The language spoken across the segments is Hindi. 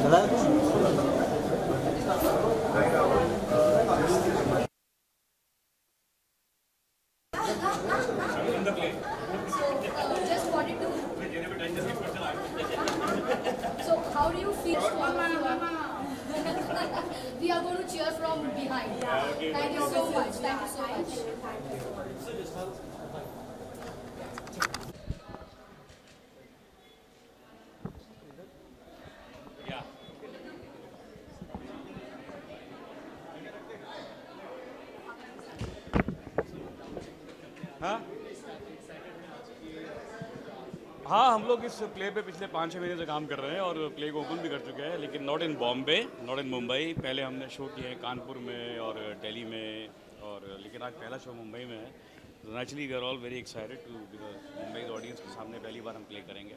Just wanted to. So how do you feel? We are going to cheer from behind. Thank you so much. Thank you so much. हाँ हाँ, हम लोग इस प्ले पे पिछले 5-6 महीने से काम कर रहे हैं और प्ले को ओपन भी कर चुके हैं, लेकिन not in Bombay, not in Mumbai. पहले हमने शो किए हैं कानपुर में और दिल्ली में, और लेकिन आज पहला शो मुंबई में है। तो naturally we are all very excited to, because Mumbai audience के सामने पहली बार हम प्ले करेंगे।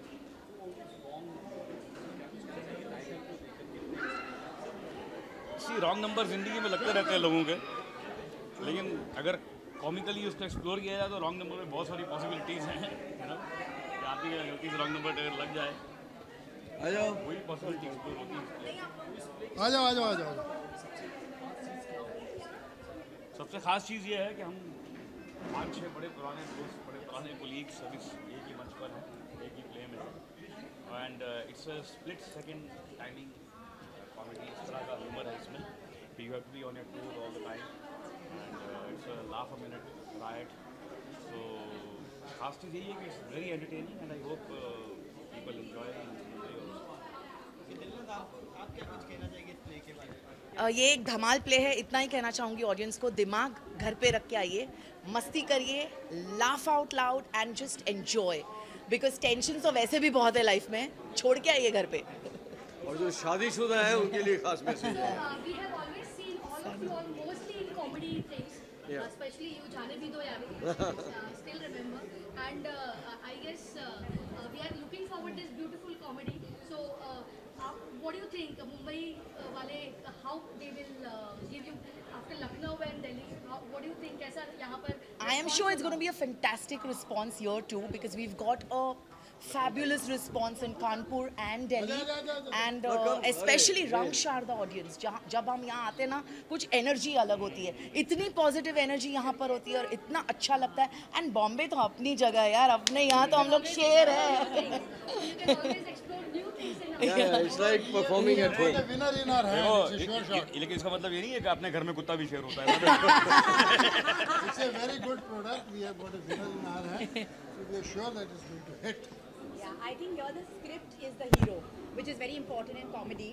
सी रॉन्ग नंबर ज़िंदगी में लगते रहते हैं लोगों के, लेकिन अगर कॉमिकली उसको एक्सप्लोर किया जाए तो रॉन्ग नंबर में बहुत सारी पॉसिबिलिटीज़ हैं, है ना। आती है गलती से रॉन्ग नंबर अगर लग जाए, आ जाओ, वही पॉसिबिलिटी एक्सप्लोर होती है। आ जाओ आ जाओ आ जाओ। सबसे ख़ास चीज़ ये है कि हम 5-6 बड़े पुराने दोस्त, बड़े पुराने कोलीग्स सभी एक ही मंच पर हैं, एक ही प्ले में है। And it's a split second timing comedy, इस तरह का ह्यूमर है इसमें कि you have to be on your tour all the time, and it's a laugh a minute right. So खास चीज़ यही है कि it's very entertaining and I hope people enjoy. ये एक धमाल प्ले है, इतना ही कहना चाहूँगी ऑडियंस को। दिमाग घर पे रख के आइए, मस्ती करिए, laugh out loud and just enjoy, because tension तो वैसे भी बहुत है लाइफ में, छोड़ के आइए घर पे। और जो शादीशुदा है उनके लिए खास मैसेज है। We have always seen all of you all mostly in comedy things, especially you, Jaane Bhi Do Yaari, still remember, and I guess we are looking forward this beautiful comedy. So what do you think, Mumbai wale, how they will give you after Lucknow and Delhi? What do you think? कैसा यहाँ पर? I am sure it's going to be a fantastic response here too, because we've got a fabulous response in Kanpur and Delhi, and especially Rangshar the audience. जब हम यहाँ आते हैं ना, कुछ एनर्जी अलग होती है, इतनी पॉजिटिव एनर्जी यहाँ पर होती है और इतना अच्छा लगता है। एंड बॉम्बे तो अपनी जगह है यार, अपने यहाँ तो हम लोग शेर है। It's like performing at home. Winner in our hand. It's a sure shot. लेकिन इसका मतलब ये नहीं है कि अपने घर में कुत्ता भी शेर होता है। It's a very good product. We have got a winner in our hand, so we are sure that it's going to hit. Yeah, I think here the script is the hero, which is very important in comedy.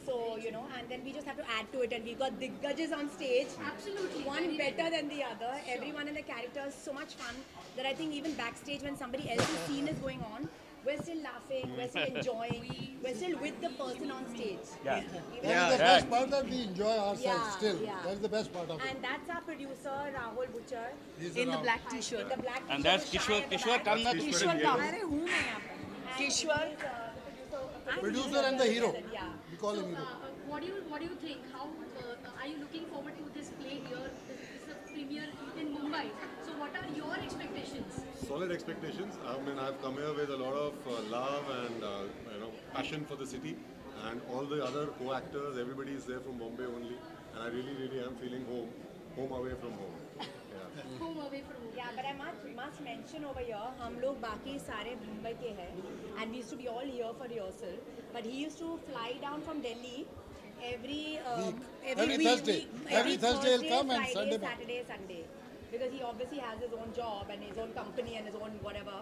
So, you know, and then we just have to add to it, and we've got Diggajs on stage. Absolutely. One better than the other. Sure. Everyone in the character is so much fun that I think even backstage when somebody else's scene is going on, we're still laughing, we're still enjoying, we're still with the person on stage. Yeah. That is the best part, that we enjoy ourselves still. Yeah. That's the best part of it. And that's our producer, Rahul Butcher. He's In the around. black t-shirt. The black And t-shirt that's with Shai at the Kishwar, back. come na Kishwar come. अरे हूँ मैं यहाँ पे. And Kishwar. he's, the Producer and the hero. Yeah. We call him hero. What do you think? How are you looking forward to this play here? This is a premiere in Mumbai. So what are your expectations? Solid expectations. I mean, I've come here with a lot of love and passion for the city, and all the other co-actors. Everybody is there from Bombay only, and I really am feeling home away from home. Yeah. Home away from home. Yeah, but I must mention over here, हम लोग बाकी सारे मुंबई के हैं, and we used to be all here for rehearsal. But he used to fly down from Delhi every Thursday. Every Thursday he'll come, and Friday, Sunday back. Saturday, Sunday, because he obviously has his own job and his own company and his own whatever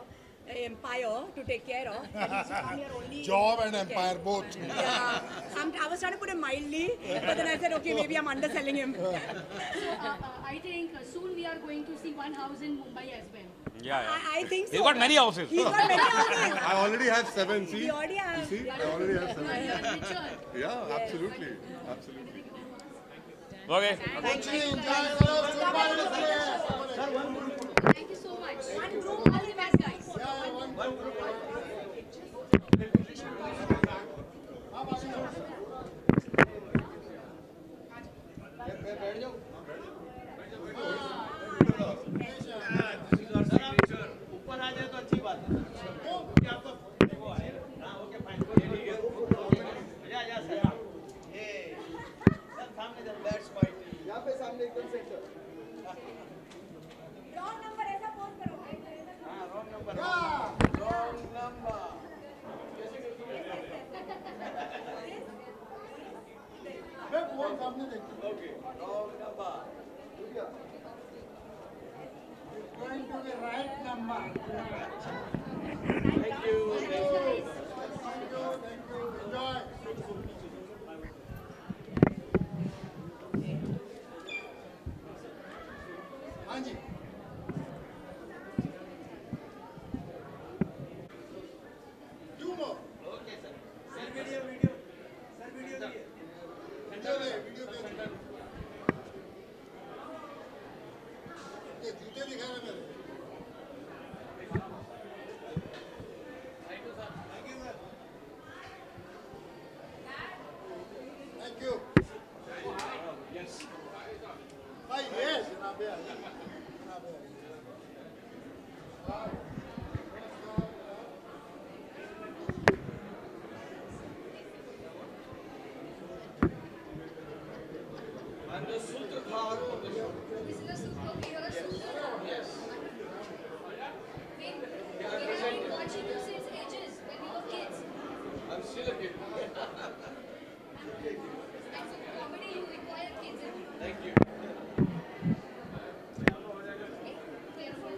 empire to take care of. And he used to come here only Job in and weekend. empire both. Yeah, I was trying to put it mildly, but then I said, okay, maybe I'm underselling him. So I think soon we are going to see one house in Mumbai as well. Yeah. I think so. He's got many houses. He's got many houses. I already have 7. See, We already have. see, I already have 7. Richard. Yeah, absolutely. Okay. Actually, enjoy yourself. Goodbye to the players. Thank you so much. One group, all the best, guys. ऊपर आ जाए तो अच्छी बात है। आपको वो है ना, ओके फाइन, ये ठीक है। जा सर। वो सामने देखिए. Okay. Wrong number. Going to the right number. Thank you. Thank you. Enjoy. हाँ जी. Two more. Okay, sir. Sir, video. Sir, video. Video दे. ये जूते दिखा रहे मेरे. Thank you. Yes. Hi, yes. जनाब है. जनाब है. I'm the Sultan of the show. Business, okay, you're a student. Yes. Wait, we have been watching you since ages when we were kids. I'm still a kid. And for comedy, you require kids in. Thank you. Okay, careful.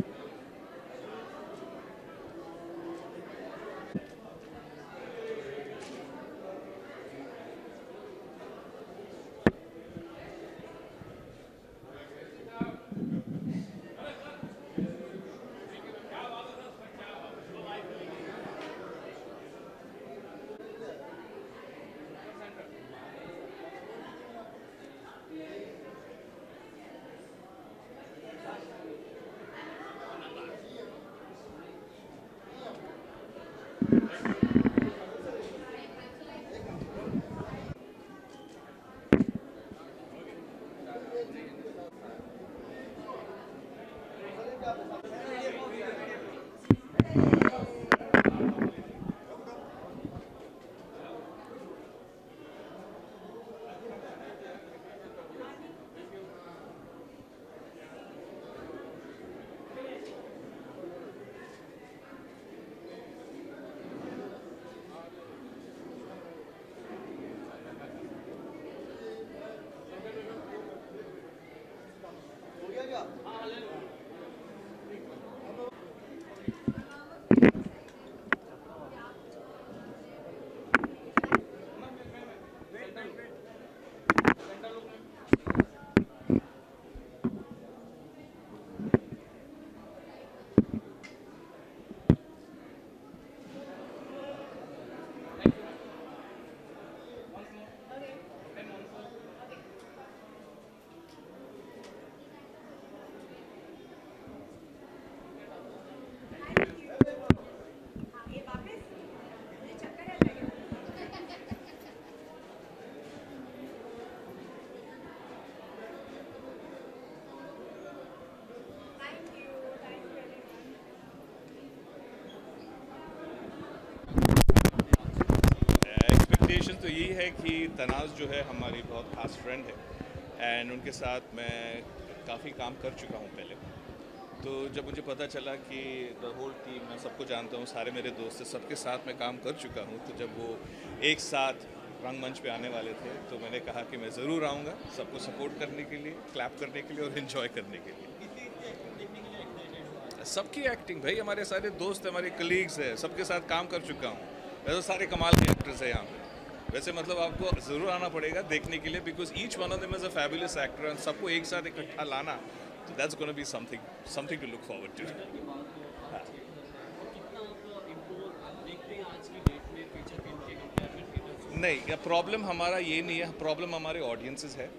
Expectation तो यही है कि तनाज़ जो है हमारी बहुत खास फ्रेंड है एंड उनके साथ मैं काफ़ी काम कर चुका हूँ पहले. तो जब मुझे पता चला कि द होल टीम, मैं सबको जानता हूँ, सारे मेरे दोस्त हैं, सबके साथ मैं काम कर चुका हूँ, तो जब वो एक साथ रंगमंच पे आने वाले थे तो मैंने कहा कि मैं ज़रूर आऊँगा सबको सपोर्ट करने के लिए, क्लैप करने के लिए और इन्जॉय करने के लिए. सबकी एक्टिंग भाई, हमारे सारे दोस्त हैं, हमारे कलीग्स हैं, सबके साथ काम कर चुका हूँ. वैसे सारे कमाल के एक्टर्स हैं यहाँ पे. वैसे मतलब आपको ज़रूर आना पड़ेगा देखने के लिए, because each one of them is a fabulous actor and सबको एक साथ इकट्ठा लाना, तो that's gonna be something to look forward to. नहीं, प्रॉब्लम हमारा ये नहीं है, प्रॉब्लम हमारे ऑडियंसेस है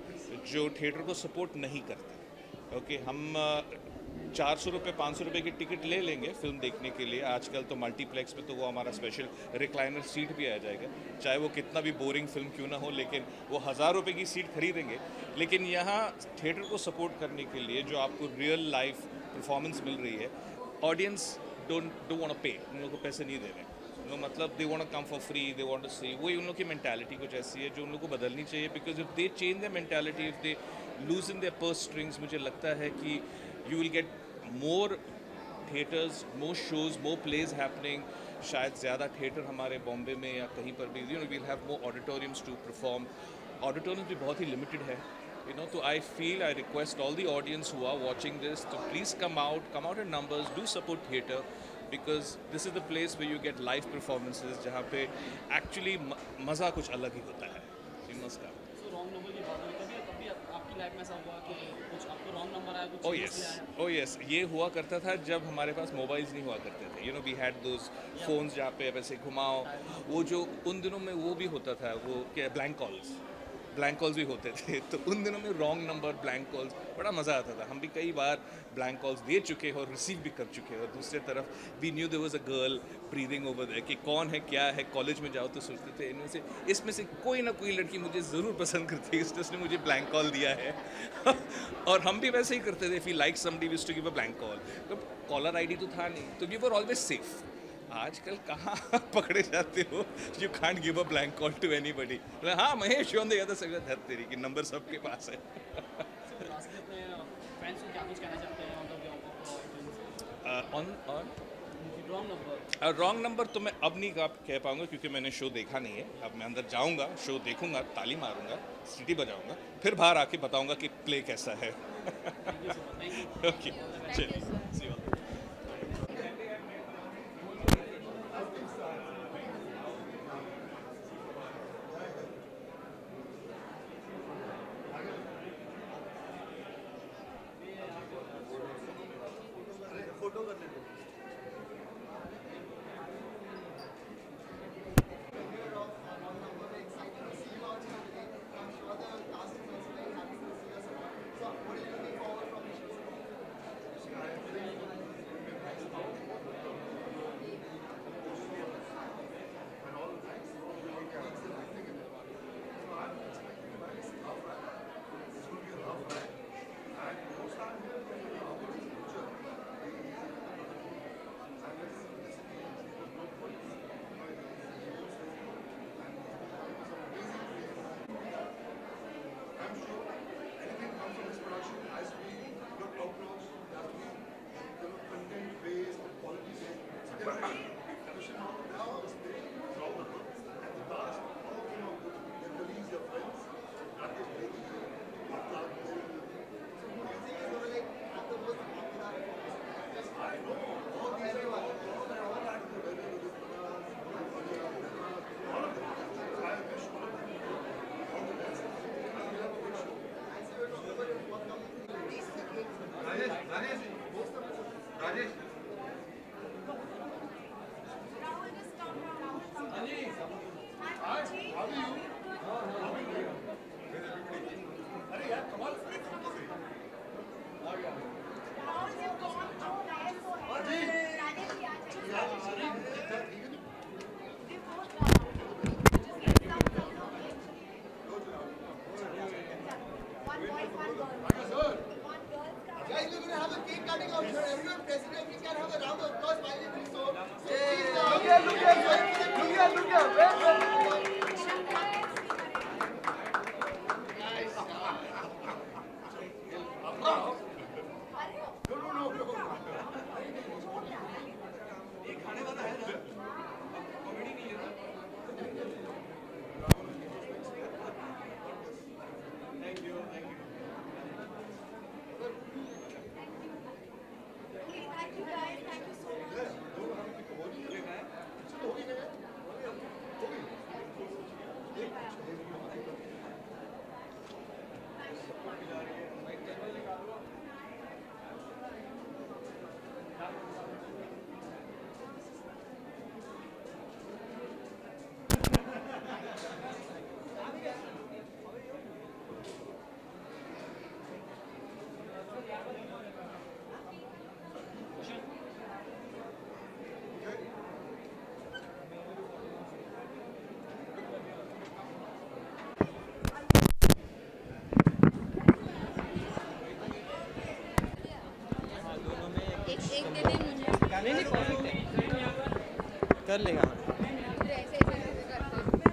जो थिएटर को सपोर्ट नहीं करते. ओके, हम 400 रुपये 500 रुपये की टिकट ले लेंगे फिल्म देखने के लिए. आजकल तो मल्टीप्लेक्स में तो वो हमारा स्पेशल रिक्लाइनर सीट भी आ जाएगा, चाहे वो कितना भी बोरिंग फिल्म क्यों ना हो, लेकिन वो 1000 रुपये की सीट खरीदेंगे. लेकिन यहाँ थिएटर को सपोर्ट करने के लिए जो आपको रियल लाइफ परफॉर्मेंस मिल रही है, ऑडियंस डोंट वांट टू पे, उन लोगों को पैसे नहीं दे रहे. नो मतलब they want to come for free, they want to see. वही उन लोगों की मेंटालिटी कुछ ऐसी है जो उन लोगों को बदलनी चाहिए. Because if they change their mentality, if they loose in their purse strings, मुझे लगता है कि you will get more theatres, more shows, more plays happening. शायद ज़्यादा थिएटर हमारे बॉम्बे में या कहीं पर भी, you know, we'll have more auditoriums to perform. Auditorium भी बहुत ही लिमिटेड है, you know, तो I request all the audience who are watching this to please come out in numbers, do support theatre, because this is the place where you get live performances जहाँ पे actually मज़ा कुछ अलग ही होता है। नमस्कार। रॉन्ग नंबर की बात हुई, कभी आपकी लाइफ में ऐसा हुआ कि कुछ आपको रॉन्ग नंबर आया, कुछ Oh yes, ये हुआ करता था जब हमारे पास मोबाइल्स नहीं हुआ करते थे। You know, we had those phones जहाँ पे वैसे घुमाओ, वो जो उन दिनों में वो भी होता था, वो क्या ब्लैंक कॉल्स भी होते थे, तो उन दिनों में रॉन्ग नंबर ब्लैंक कॉल्स बड़ा मज़ा आता था। हम भी कई बार ब्लैंक कॉल्स दे चुके हैं और रिसीव भी कर चुके हैं। और दूसरी तरफ we knew there was a girl breathing over there कि कौन है क्या है। कॉलेज में जाओ तो सोचते थे इनमें से इसमें से कोई ना कोई लड़की मुझे ज़रूर पसंद करती है, इसने मुझे ब्लैंक कॉल दिया है। और हम भी वैसे ही करते थे, if we like somebody we used to give a blank call. तो कॉलर आईडी तो था नहीं, तो वी वर ऑलवेज सेफ। आजकल कहाँ पकड़े जाते हो, you can't give a blank call to anybody. हाँ Mahesh on the other side धर तेरी कि नंबर सबके पास है। रॉन्ग नंबर तो मैं अब नहीं कह पाऊंगा क्योंकि मैंने शो देखा नहीं है। अब मैं अंदर जाऊंगा, शो देखूंगा, ताली मारूंगा, सीटी बजाऊंगा, फिर बाहर आके बताऊंगा कि प्ले कैसा है। ओके चलिए। कर लेगा।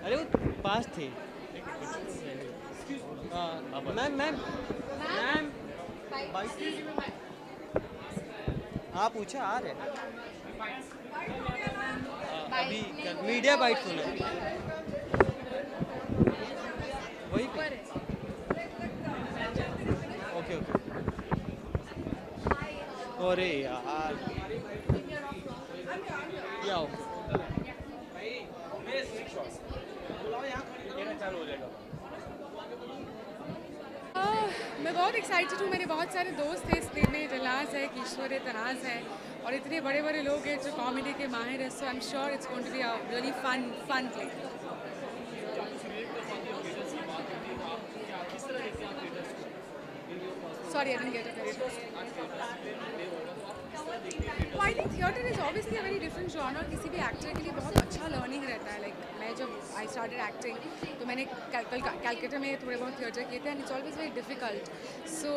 अरे वो पास थे। मैम मैम मैम हाँ पूछा आ रहे अभी मीडिया बाइट सुना वही पे अरे यार क्या हो मैं बहुत एक्साइटेड हूँ। मेरे बहुत सारे दोस्त हैं इस प्ले में, जलास है, किशोर है, तराज है और इतने बड़े बड़े लोग हैं जो कॉमेडी के माहिर हैं। So I am sure it's going to be a really fun play. Sorry, I didn't get it. Well, I think theatre is obviously a very different genre. किसी भी एक्टर के लिए बहुत अच्छा लर्निंग रहता है. Like मैं जब I started acting, तो मैंने कैलकाटा में थोड़े बहुत थिएटर किए थे, and it's always very difficult. So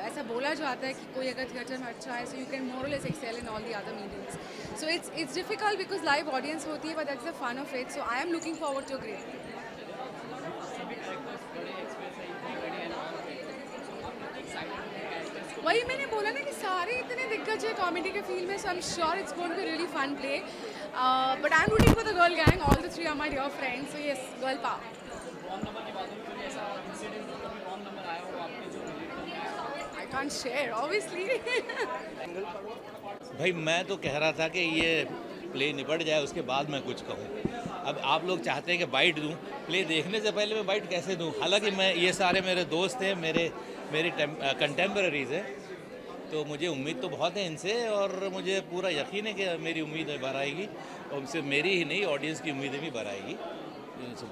ऐसा बोला जाता है कि कोई अगर थिएटर में अच्छा है, so you can more or less excel in all the other mediums. So it's difficult because live audience होती है, but that's the fun of it. So I am looking forward to a great play. वही मैंने बोला ना कि सारे इतने दिग्गज है कॉमेडी के फील्ड में, so I am sure it's going to be really fun play, but I am rooting for the girl gang, all the three are my dear friends, so yes, girl power. I can't share obviously. भाई मैं तो कह रहा था कि ये प्ले निपट जाए उसके बाद मैं कुछ कहूँ। अब आप लोग चाहते हैं कि बाइट दूँ, प्ले देखने से पहले मैं बाइट कैसे दूँ? हालांकि मैं ये सारे मेरे दोस्त हैं, मेरी कंटेम्पररीज़ हैं, तो मुझे उम्मीद तो बहुत है इनसे और मुझे पूरा यकीन है कि मेरी उम्मीदें भर आएगी और सिर्फ मेरी ही नहीं, ऑडियंस की उम्मीदें भी भर आएगी।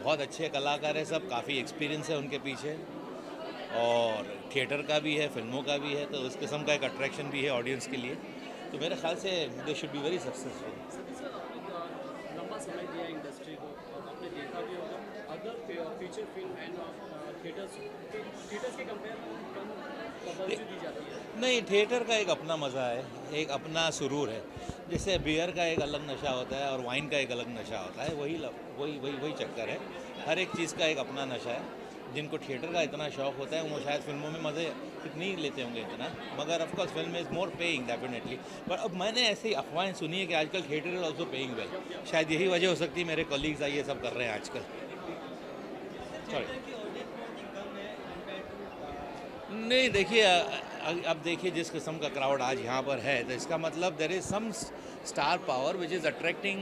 बहुत अच्छे कलाकार हैं सब, काफ़ी एक्सपीरियंस है उनके पीछे और थिएटर का भी है, फिल्मों का भी है, तो उस किस्म का एक अट्रैक्शन भी है ऑडियंस के लिए। तो मेरे ख्याल से they should be very successful. लंबा समय दिया इंडस्ट्री को, आपने देखा भी होगा other feature film and theatres के कंपेयर में कम तवज्जो दी जाती है। नहीं, थिएटर का एक अपना मज़ा है, एक अपना सुरूर है। जैसे बियर का एक अलग नशा होता है और वाइन का एक अलग नशा होता है, वही चक्कर है। हर एक चीज़ का एक अपना नशा है। जिनको थिएटर का इतना शौक होता है वो शायद फिल्मों में मज़े नहीं लेते होंगे इतना, मगर of course film is more paying definitely. पर अब मैंने ऐसी अफवाहें सुनी है कि आजकल theatre is also paying well. शायद यही वजह हो सकती है मेरे कलीग्स ये सब कर रहे हैं आजकल। सॉरी, नहीं देखिए, अब देखिए जिस किस्म का क्राउड आज यहाँ पर है, तो इसका मतलब there is some star power which is attracting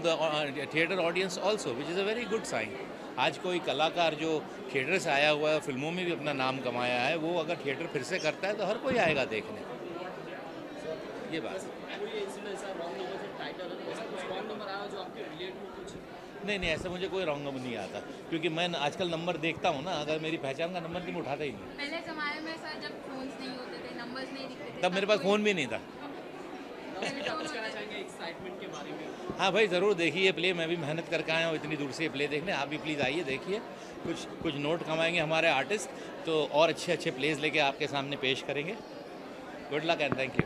the theatre audience also, which is a very good sign. आज कोई कलाकार जो थिएटर से आया हुआ है, फिल्मों में भी अपना नाम कमाया है, वो अगर थिएटर फिर से करता है तो हर कोई आएगा देखने। ये बात नहीं, ऐसा मुझे कोई रॉन्ग नंबर नहीं आता, क्योंकि मैं आजकल नंबर देखता हूँ ना, अगर मेरी पहचान का नंबर नहीं मैं उठाता ही नहीं। पहले ज़माने में सर जब फोन्स नहीं होते थे, नंबर्स नहीं दिखते थे, तब मेरे पास फ़ोन भी नहीं था। हाँ भाई, ज़रूर देखिए प्ले, मैं भी मेहनत करके आया हूँ इतनी दूर से प्ले देखने। आप भी प्लीज़ आइए, देखिए, कुछ नोट कमाएंगे हमारे आर्टिस्ट, तो और अच्छे प्लेज लेके आपके सामने पेश करेंगे। Good luck and thank you.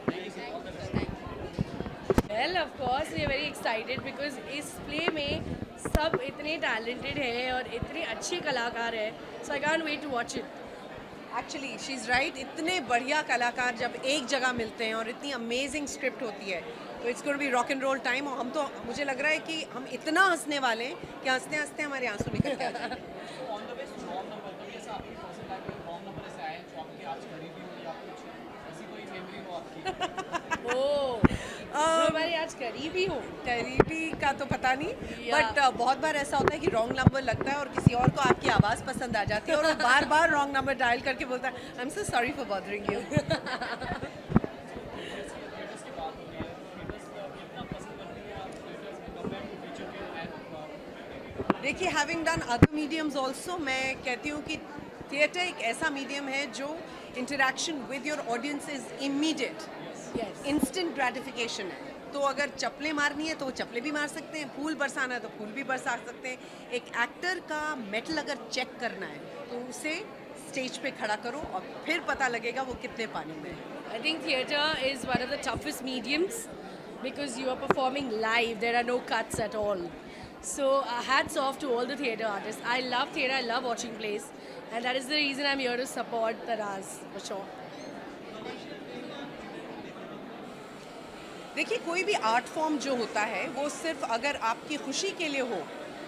Well, of course, we are very excited because इस प्ले में सब इतने टैलेंटेड हैं और इतने अच्छे कलाकार हैं, so I can't wait to watch it. Actually she is right, इतने बढ़िया कलाकार जब एक जगह मिलते हैं और इतनी अमेजिंग स्क्रिप्ट होती है, तो it's going to be rock and roll time. और हम तो, मुझे लग रहा है कि हम इतना हंसने वाले हैं कि हंसते हंसते हमारे आंसू निकल गए। हमारी आज करीबी हो, करीबी का तो पता नहीं, बट बहुत बार ऐसा होता है कि रॉन्ग नंबर लगता है और किसी और को आपकी आवाज़ पसंद आ जाती है और वो बार बार रॉन्ग नंबर डायल करके बोलता है I am so sorry for bothering you. देखिए, having done other mediums also, मैं कहती हूँ कि थिएटर एक ऐसा मीडियम है जो interaction with your audience is immediate, instant gratification है। तो अगर चप्पलें मारनी है तो वो चप्पलें भी मार सकते हैं, फूल बरसाना है तो फूल भी बरसा सकते हैं। एक एक्टर का मेटल अगर चेक करना है तो उसे स्टेज पे खड़ा करो और फिर पता लगेगा वो कितने पानी में है। I think theatre is one of the toughest mediums because you are performing live. There are no cuts at all. So hats off to all the theatre artists. I love theatre. I love watching plays, and that is the reason I'm here to support Taraz for sure. देखिए, कोई भी आर्ट फॉर्म जो होता है वो सिर्फ अगर आपकी खुशी के लिए हो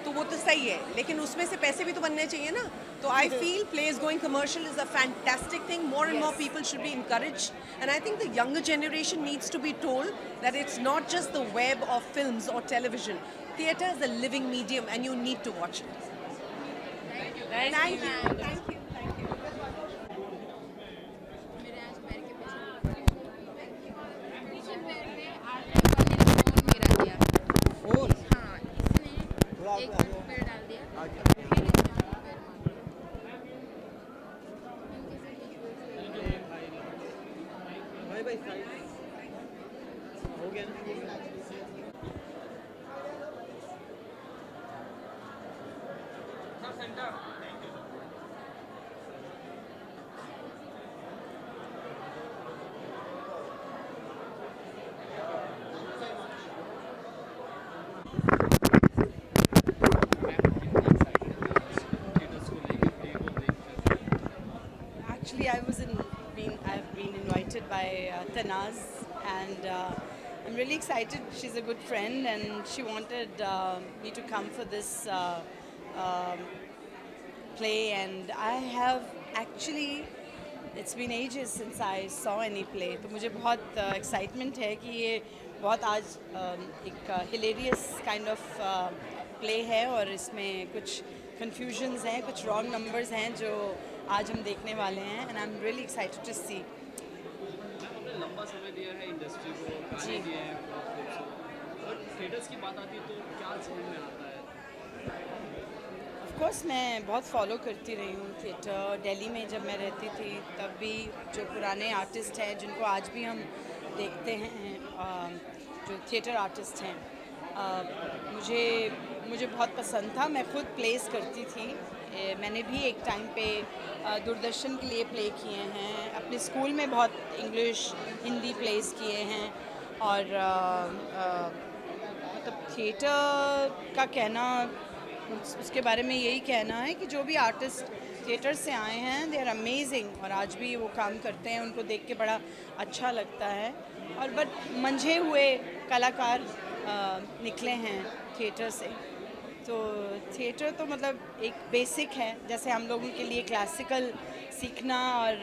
तो वो तो सही है, लेकिन उसमें से पैसे भी तो बनने चाहिए ना. तो I feel plays going commercial is a fantastic thing. More and more people should be encouraged, and I think the younger generation needs to be told that it's not just the web of films or television. Theatre is a living medium, and you need to watch it. Thank you. एक पैर डाल दिया भाई हो गया ना. Actually, I've been invited by Tanaz, and I'm really excited. She's a good friend, and she wanted me to come for this play. And I have actually, it's been ages since I saw any play. तो मुझे बहुत excitement है कि ये बहुत आज एक hilarious kind of play है, और इसमें कुछ confusions हैं, कुछ wrong numbers हैं जो आज हम देखने वाले हैं, and I'm really excited to see. आपने लंबा समय दिया है इंडस्ट्री को, गाने दिए हैं, और थिएटर्स की बात आती है तो क्या समझ में आता है? Of course, मैं बहुत फॉलो करती रही हूँ थिएटर. दिल्ली में जब मैं रहती थी तब भी जो पुराने आर्टिस्ट हैं जिनको आज भी हम देखते हैं, जो थिएटर आर्टिस्ट हैं, मुझे बहुत पसंद था. मैं खुद प्लेस करती थी. मैंने भी एक टाइम पे दूरदर्शन के लिए प्ले किए हैं. अपने स्कूल में बहुत इंग्लिश हिंदी प्लेस किए हैं. और मतलब थिएटर का कहना, उसके बारे में यही कहना है कि जो भी आर्टिस्ट थिएटर से आए हैं, दे आर अमेजिंग, और आज भी वो काम करते हैं. उनको देख के बड़ा अच्छा लगता है. और बट मंझे हुए कलाकार निकले हैं थिएटर से. तो थिएटर तो मतलब एक बेसिक है, जैसे हम लोगों के लिए क्लासिकल सीखना और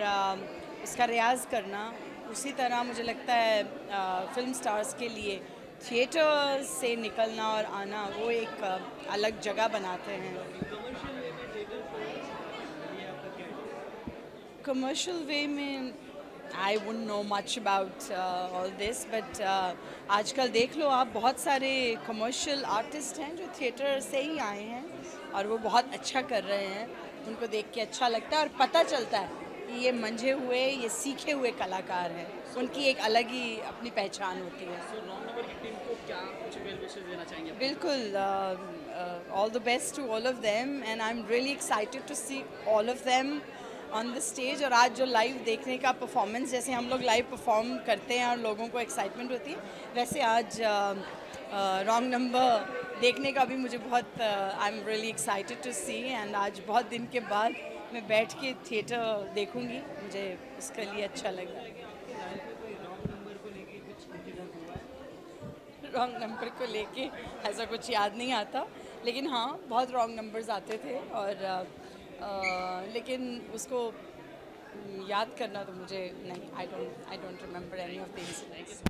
इसका रियाज करना, उसी तरह मुझे लगता है फिल्म स्टार्स के लिए थिएटर से निकलना और आना वो एक अलग जगह बनाते हैं. कमर्शियल वे में I wouldn't know much about all this, but आजकल देख लो आप, बहुत सारे कमर्शियल आर्टिस्ट हैं जो थिएटर से ही आए हैं और वो बहुत अच्छा कर रहे हैं. उनको देख के अच्छा लगता है और पता चलता है कि ये मंझे हुए, ये सीखे हुए कलाकार हैं. उनकी एक अलग ही अपनी पहचान होती है. रॉन्ग नंबर की टीम को क्या कुछ वेल विशेस देना चाहेंगे? बिल्कुल, all the best to all of them, and I am really excited to see all of them on the stage. और आज जो लाइव देखने का परफॉर्मेंस, जैसे हम लोग लाइव परफॉर्म करते हैं और लोगों को एक्साइटमेंट होती है, वैसे आज रॉन्ग नंबर देखने का भी मुझे बहुत I am really excited to see. And आज बहुत दिन के बाद मैं बैठ के थिएटर देखूंगी, मुझे उसके लिए अच्छा लगा. रॉन्ग नंबर को लेके ऐसा कुछ याद नहीं आता, लेकिन हाँ बहुत रॉन्ग नंबर्स आते थे. और लेकिन उसको याद करना तो मुझे नहीं, I don't remember any of this.